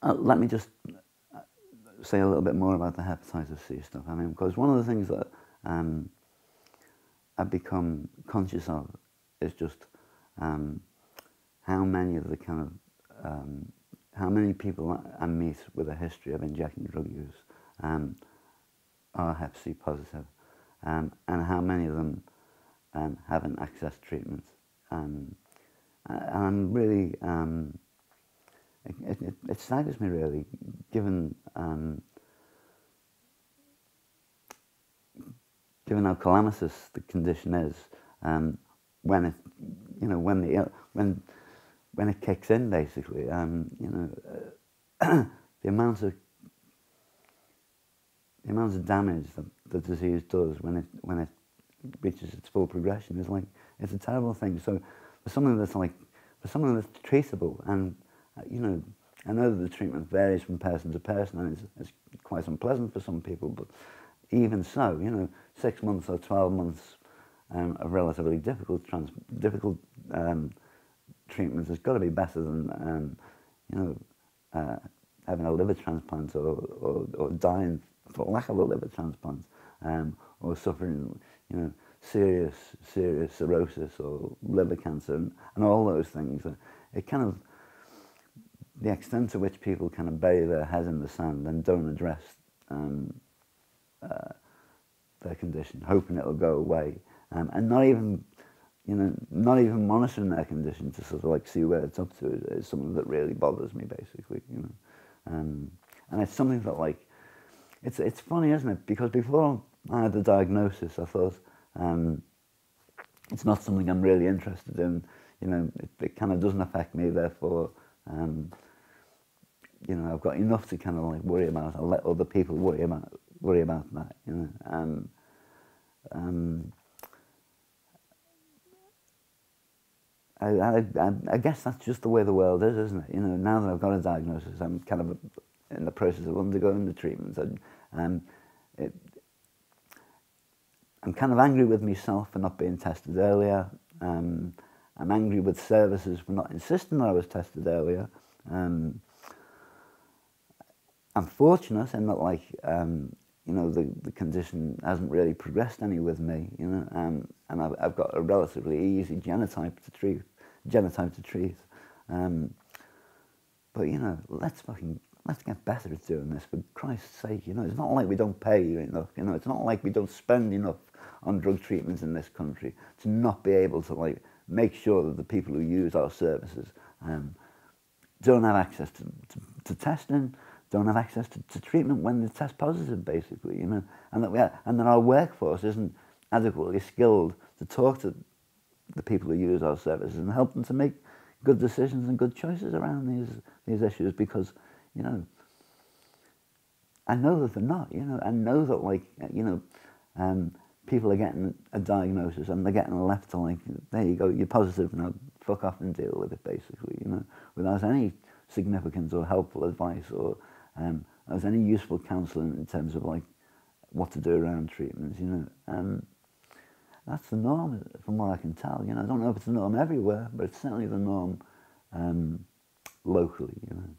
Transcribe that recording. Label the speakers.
Speaker 1: let me just say a little bit more about the hepatitis C stuff. I mean, because one of the things that I've become conscious of is just how many of the kind of how many people I meet with a history of injecting drug use are hep C positive, and how many of them haven't accessed treatment. And really, it staggers me really, given given how calamitous the condition is, when it, you know, when it kicks in, basically, you know, the amount of damage that the disease does when it reaches its full progression is like, it's a terrible thing. So for something that's treatable, and you know, I know that the treatment varies from person to person, and it's quite unpleasant for some people, but even so, you know, 6 months or 12 months of relatively difficult treatment has got to be better than you know, having a liver transplant or dying for lack of a liver transplant, or suffering, you know, serious cirrhosis or liver cancer and all those things. It kind of, the extent to which people kind of bury their head in the sand and don't address their condition, hoping it'll go away, and not even, you know, not even monitoring their condition to sort of like see where it's up to is something that really bothers me, basically, you know. And it's something that, like, it's funny, isn't it? Because before I had the diagnosis, I thought it's not something I'm really interested in. You know, it kind of doesn't affect me. Therefore, you know, I've got enough to kind of like worry about. I'll let other people worry about that. You know, I guess that's just the way the world is, isn't it? You know, now that I've got a diagnosis, I'm kind of in the process of undergoing the treatment, and I'm kind of angry with myself for not being tested earlier. I'm angry with services for not insisting that I was tested earlier. I'm fortunate in that, like, you know, the condition hasn't really progressed any with me, you know, and I've got a relatively easy genotype to treat. But you know, let's get better at doing this, for Christ's sake. You know, it's not like we don't pay enough. You know, it's not like we don't spend enough on drug treatments in this country to not be able to, like, make sure that the people who use our services don't have access to testing, don't have access to treatment when they test positive, basically. You know, and that our workforce isn't adequately skilled to talk to the people who use our services and help them to make good decisions and good choices around these issues, because, you know, I know that they're not. You know, I know that, like, you know, people are getting a diagnosis and they're getting left to, like, there you go, you're positive now, fuck off and deal with it, basically. You know, without any significant or helpful advice or without any useful counselling in terms of, like, what to do around treatments. You know, that's the norm, from what I can tell. You know, I don't know if it's the norm everywhere, but it's certainly the norm locally. You know.